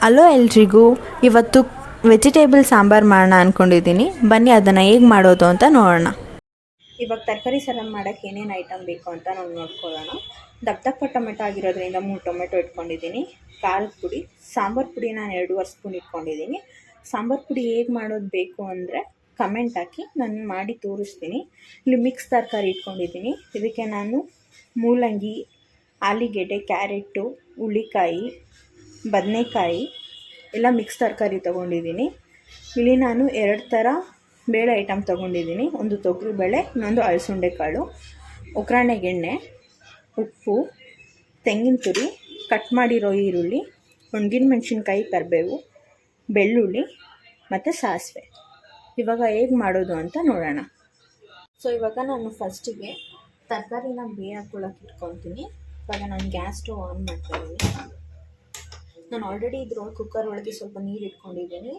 Hello ಎಲ್ರಿಗೂ. ಇವತ್ತು vegetable sambar ಮಾಡೋಣ ಅಂದ್ಕೊಂಡಿದ್ದೀನಿ. ಬನ್ನಿ ಅದನ್ನು ಹೇಗೆ ಮಾಡೋದು ಅಂತ ನೋಡೋಣ. ಇವಾಗ ತರಕಾರಿ ಸಾಂಬಾರು ಮಾಡೋಕ್ಕೆ ಏನೇನು ಐಟಮ್ ಬೇಕು ಅಂತ ನಾವು ನೋಡ್ಕೊಳ್ಳೋಣ. ದಪ್ಪ ದಪ್ಪ ಟೊಮೆಟೊ ಆಗಿರೋದ್ರಿಂದ 3 ಟೊಮೆಟೊ ಇಟ್ಕೊಂಡಿದ್ದೀನಿ. ಖಾರದ ಪುಡಿ, ಸಾಂಬಾರು ಪುಡಿ ನಾನು 2.5 ಸ್ಪೂನ್ ಇಟ್ಕೊಂಡಿದ್ದೀನಿ. ಸಾಂಬಾರು ಪುಡಿ ಹೇಗೆ ಮಾಡೋದು ಬೇಕು ಅಂದರೆ ಕಮೆಂಟ್ ಹಾಕಿ, ನಾನು ಮಾಡಿ ತೋರಿಸ್ತೀನಿ. ಇಲ್ಲಿ ಮಿಕ್ಸ್ ತರಕಾರಿ ಇಟ್ಕೊಂಡಿದ್ದೀನಿ. ಇದಕ್ಕೆ ನಾನು ಮೂಲಂಗಿ, ಆಲೂಗೆಡ್ಡೆ, ಕ್ಯಾರೆಟು, ಹುಳ್ಳಿಕಾಯಿ, ಬದನೆಕಾಯಿ ಎಲ್ಲ ಮಿಕ್ಸ್ ತರಕಾರಿ ತೊಗೊಂಡಿದ್ದೀನಿ. ಇಲ್ಲಿ ನಾನು 2 ಥರ ಬೇಳೆ ಐಟಮ್ ತೊಗೊಂಡಿದ್ದೀನಿ. ಒಂದು ತೊಗರಿಬೇಳೆ, ಇನ್ನೊಂದು ಅಲಸಂದೆ ಕಾಳು, ಒಗ್ಗರಣೆಗೆ ಎಣ್ಣೆ, ಉಪ್ಪು, ತೆಂಗಿನ ತುರಿ, ಕಟ್ ಮಾಡಿರೋ ಈರುಳ್ಳಿ, ಒಣಗಿನ ಮೆಣಸಿನ್ಕಾಯಿ, ಕರಿಬೇವು, ಬೆಳ್ಳುಳ್ಳಿ ಮತ್ತು ಸಾಸಿವೆ. ಇವಾಗ ಹೇಗೆ ಮಾಡೋದು ಅಂತ ನೋಡೋಣ. ಇವಾಗ ನಾನು ಫಸ್ಟಿಗೆ ತರಕಾರಿನ ಬೇಯಿಸ್ಕೊಳ್ಳೋಕೆ ಇಟ್ಕೊತೀನಿ. ಇವಾಗ ನಾನು ಗ್ಯಾಸ್ ಸ್ಟವ್ ಆನ್ ಮಾಡ್ತಾಯಿದ್ದೀನಿ. ನಾನು ಆಲ್ರೆಡಿ ಇದ್ರೊಳಗೆ ಕುಕ್ಕರ್ ಒಳಗೆ ಸ್ವಲ್ಪ ನೀರು ಇಟ್ಕೊಂಡಿದ್ದೀನಿ.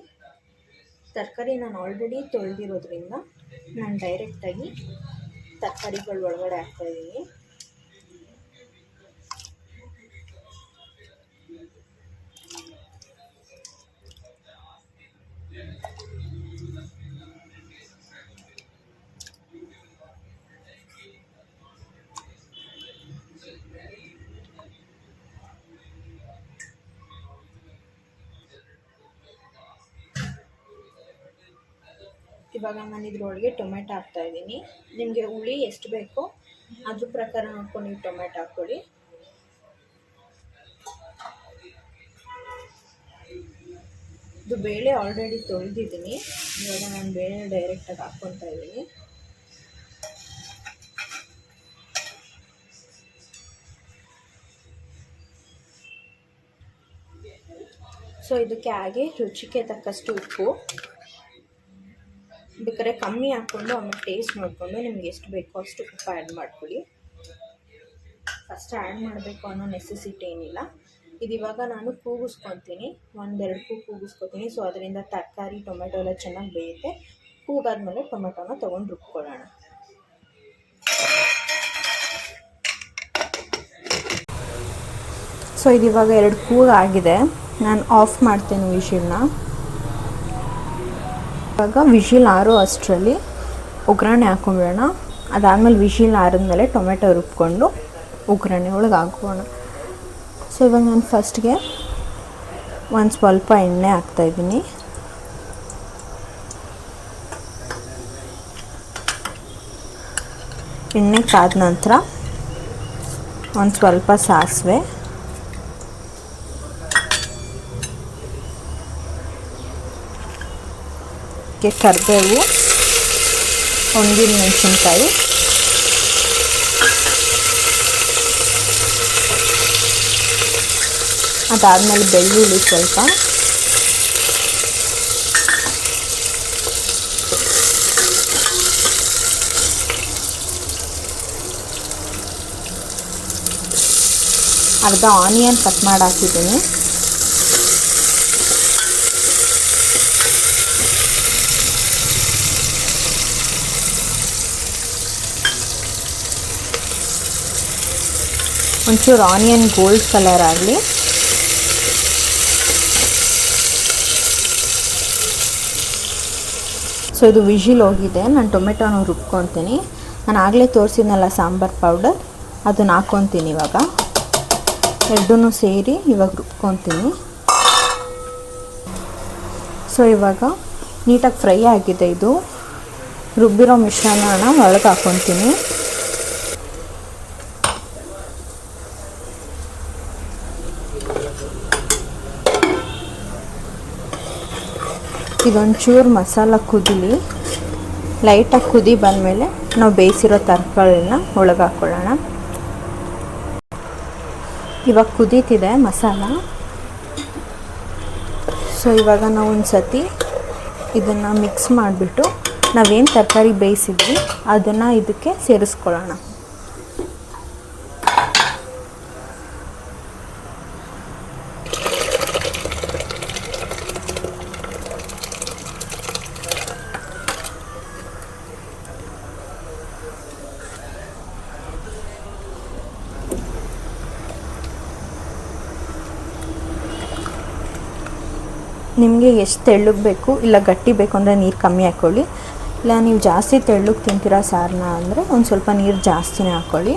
ತರಕಾರಿ ನಾನು ಆಲ್ರೆಡಿ ತೊಳೆದಿರೋದ್ರಿಂದ ನಾನು ಡೈರೆಕ್ಟಾಗಿ ತರಕಾರಿಗಳ ಒಳಗಡೆ ಹಾಕ್ತಾಯಿದ್ದೀನಿ. ಇವಾಗ ನಾನು ಇದ್ರೊಳಗೆ ಟೊಮೆಟೊ ಹಾಕ್ತಾಯಿದ್ದೀನಿ. ನಿಮಗೆ ಹುಳಿ ಎಷ್ಟು ಬೇಕೋ ಅದ್ರ ಪ್ರಕಾರ ನೋಡ್ಕೊಂಡು ನೀವು ಟೊಮೆಟೊ ಹಾಕ್ಕೊಳ್ಳಿ. ಇದು ಬೇಳೆ ಆಲ್ರೆಡಿ ತೊಳೆದಿದ್ದೀನಿ. ಇವಾಗ ನಾನು ಬೇಳೆ ಡೈರೆಕ್ಟಾಗಿ ಹಾಕ್ಕೊತಾ ಇದ್ದೀನಿ. ಇದಕ್ಕೆ ಹಾಗೆ ರುಚಿಗೆ ತಕ್ಕಷ್ಟು ಉಪ್ಪು, ಬೇಕಾದ್ರೆ ಕಮ್ಮಿ ಹಾಕ್ಕೊಂಡು ಆಮೇಲೆ ಟೇಸ್ಟ್ ನೋಡಿಕೊಂಡು ನಿಮ್ಗೆ ಎಷ್ಟು ಬೇಕೋ ಅಷ್ಟು ಉಪ್ಪು ಆ್ಯಡ್ ಮಾಡ್ಕೊಳ್ಳಿ. ಫಸ್ಟ್ ಆ್ಯಡ್ ಮಾಡಬೇಕು ಅನ್ನೋ ನೆಸೆಸಿಟಿ ಏನಿಲ್ಲ. ಇದು ಇವಾಗ ನಾನು ಕೂಗಿಸ್ಕೊತೀನಿ, 1-2 ಕೂಗಿಸ್ಕೊತೀನಿ. ಅದರಿಂದ ತರಕಾರಿ ಟೊಮೆಟೊ ಎಲ್ಲ ಚೆನ್ನಾಗಿ ಬೇಯುತ್ತೆ. ಕೂಗಾದ್ಮೇಲೆ ಟೊಮೆಟೊನ ತೊಗೊಂಡು ರುಬ್ಕೊಳ್ಳೋಣ. ಇದು ಇವಾಗ 2 ಕೂಗಾಗಿದೆ. ನಾನು ಆಫ್ ಮಾಡ್ತೇನೆ ವಿಷಿಲ್ನ. ಇವಾಗ ವಿಷಿಲ್ ಆರೋ ಅಷ್ಟರಲ್ಲಿ ಒಗ್ಗರಣೆ ಹಾಕ್ಕೊಂಬಿಡೋಣ. ಅದಾದಮೇಲೆ ವಿಷಿಲ್ ಆರಿದ್ಮೇಲೆ ಟೊಮೆಟೊ ರುಬ್ಕೊಂಡು ಒಗ್ಗರಣೆ ಒಳಗೆ ಹಾಕೋಣ. ಇವಾಗ ನಾನು ಫಸ್ಟ್ಗೆ ಒಂದು ಸ್ವಲ್ಪ ಎಣ್ಣೆ ಹಾಕ್ತಾಯಿದ್ದೀನಿ. ಎಣ್ಣೆ ಕಾದ ನಂತರ ಒಂದು ಸ್ವಲ್ಪ ಸಾಸಿವೆ, ಕರಿಬೇವು, ಒಣಗಿನ ಮೆಣಸಿನ್ಕಾಯಿ, ಅದಾದಮೇಲೆ ಬೆಳ್ಳುಳ್ಳಿ ಸ್ವಲ್ಪ, ಅರ್ಧ ಆನಿಯನ್ ಕಟ್ ಮಾಡಿ ಹಾಕಿದ್ದೀನಿ. ಒಂಚೂರು ಆನಿಯನ್ ಗೋಲ್ಡ್ ಕಲರ್ ಆಗಲಿ. ಇದು ವಿಷಿಲ್ ಹೋಗಿದೆ. ನಾನು ಟೊಮೆಟೊನ ರುಬ್ಕೊತೀನಿ. ನಾನು ಆಗಲೇ ತೋರಿಸಿದ್ನಲ್ಲ ಸಾಂಬಾರು ಪೌಡರ್, ಅದನ್ನು ಹಾಕ್ಕೊತೀನಿ. ಇವಾಗ ಎರಡೂ ಸೇರಿ ಇವಾಗ ರುಬ್ಕೊತೀನಿ. ಇವಾಗ ನೀಟಾಗಿ ಫ್ರೈ ಆಗಿದೆ. ಇದು ರುಬ್ಬಿರೋ ಮಿಶ್ರಣನ ಒಳಗೆ ಹಾಕ್ಕೊತೀನಿ. ಇದೊಂಚೂರು ಮಸಾಲ ಕುದೀಲಿ. ಲೈಟಾಗಿ ಕುದಿ ಬಂದಮೇಲೆ ನಾವು ಬೇಯಿಸಿರೋ ತರಕಾರಿನ ಒಳಗೆ ಹಾಕ್ಕೊಳ್ಳೋಣ. ಇವಾಗ ಕುದೀತಿದೆ ಮಸಾಲ. ಇವಾಗ ನಾವು ಒಂದು ಸತಿ ಇದನ್ನು ಮಿಕ್ಸ್ ಮಾಡಿಬಿಟ್ಟು ನಾವೇನು ತರಕಾರಿ ಬೇಯಿಸಿದ್ವಿ ಅದನ್ನು ಇದಕ್ಕೆ ಸೇರಿಸ್ಕೊಳ್ಳೋಣ. ನಿಮಗೆ ಎಷ್ಟು ತೆಳ್ಳಗೆ ಬೇಕು ಇಲ್ಲ ಗಟ್ಟಿ ಬೇಕು ಅಂದರೆ ನೀರು ಕಮ್ಮಿ ಹಾಕ್ಕೊಳ್ಳಿ. ಇಲ್ಲ ನೀವು ಜಾಸ್ತಿ ತೆಳ್ಳಗೆ ತಿಂತೀರಾ ಸಾರನ್ನ ಅಂದರೆ ಒಂದು ಸ್ವಲ್ಪ ನೀರು ಜಾಸ್ತಿನೇ ಹಾಕ್ಕೊಳ್ಳಿ.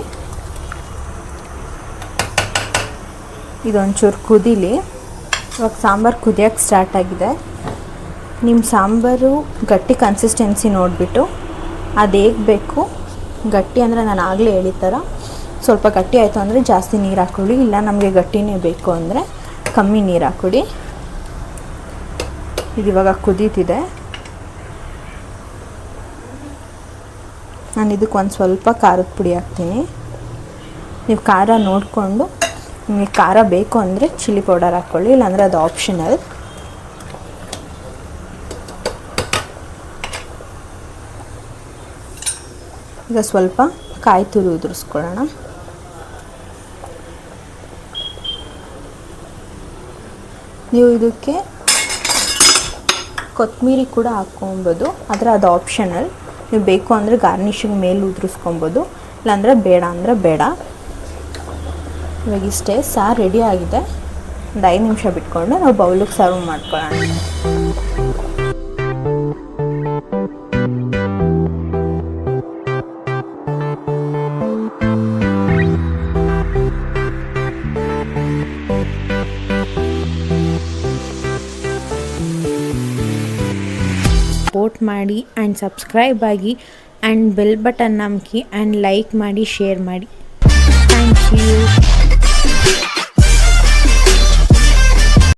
ಇದೊಂಚೂರು ಕುದೀಲಿ. ಇವಾಗ ಸಾಂಬಾರು ಕುದಿಯೋಕ್ಕೆ ಸ್ಟಾರ್ಟ್ ಆಗಿದೆ. ನಿಮ್ಮ ಸಾಂಬಾರು ಗಟ್ಟಿ ಕನ್ಸಿಸ್ಟೆನ್ಸಿ ನೋಡಿಬಿಟ್ಟು ಅದು ಹೇಗೆ ಬೇಕು, ಗಟ್ಟಿ ಅಂದರೆ ನಾನು ಆಗಲೇ ಹೇಳಿದ ಥರ ಸ್ವಲ್ಪ ಗಟ್ಟಿ ಆಯಿತು ಅಂದರೆ ಜಾಸ್ತಿ ನೀರು ಹಾಕ್ಕೊಳ್ಳಿ. ಇಲ್ಲ ನಮಗೆ ಗಟ್ಟಿನೇ ಬೇಕು ಅಂದರೆ ಕಮ್ಮಿ ನೀರು ಹಾಕ್ಕೊಳ್ಳಿ. ಇದು ಇವಾಗ ಕುದೀತಿದೆ. ನಾನು ಇದಕ್ಕೆ ಒಂದು ಸ್ವಲ್ಪ ಖಾರದ ಪುಡಿ ಹಾಕ್ತೀನಿ. ನೀವು ಖಾರ ನೋಡಿಕೊಂಡು ನಿಮಗೆ ಖಾರ ಬೇಕು ಅಂದರೆ ಚಿಲ್ಲಿ ಪೌಡರ್ ಹಾಕ್ಕೊಳ್ಳಿ, ಇಲ್ಲಾಂದರೆ ಅದು ಆಪ್ಷನಲ್. ಈಗ ಸ್ವಲ್ಪ ಕಾಯಿ ತುರಿ ಉದುರಿಸ್ಕೊಳ್ಳೋಣ. ನೀವು ಇದಕ್ಕೆ ಕೊತ್ತಂಬರಿ ಕೂಡ ಹಾಕ್ಕೊಬೋದು, ಆದರೆ ಅದು ಆಪ್ಷನಲ್. ನೀವು ಬೇಕು ಅಂದರೆ ಗಾರ್ನಿಷಿಂಗ್ ಮೇಲೆ ಉದುರಿಸ್ಕೊಬೋದು, ಇಲ್ಲಾಂದರೆ ಬೇಡ ಅಂದರೆ ಬೇಡ. ಇವಾಗ ಇಷ್ಟೇ, ಸಾರು ರೆಡಿ ಆಗಿದೆ. ಒಂದು 5 ನಿಮಿಷ ಬಿಟ್ಕೊಂಡು ನಾವು ಬೌಲಿಗೆ ಸರ್ವ್ ಮಾಡ್ಕೊಳ್ಳೋಣ. ಸಪೋರ್ಟ್ ಮಾಡಿ ಆ್ಯಂಡ್ ಸಬ್ಸ್ಕ್ರೈಬ್ ಆಗಿ ಆ್ಯಂಡ್ ಬೆಲ್ ಬಟನ್ ನಮ್ಕಿ ಆ್ಯಂಡ್ ಲೈಕ್ ಮಾಡಿ, ಶೇರ್ ಮಾಡಿ. Thank you.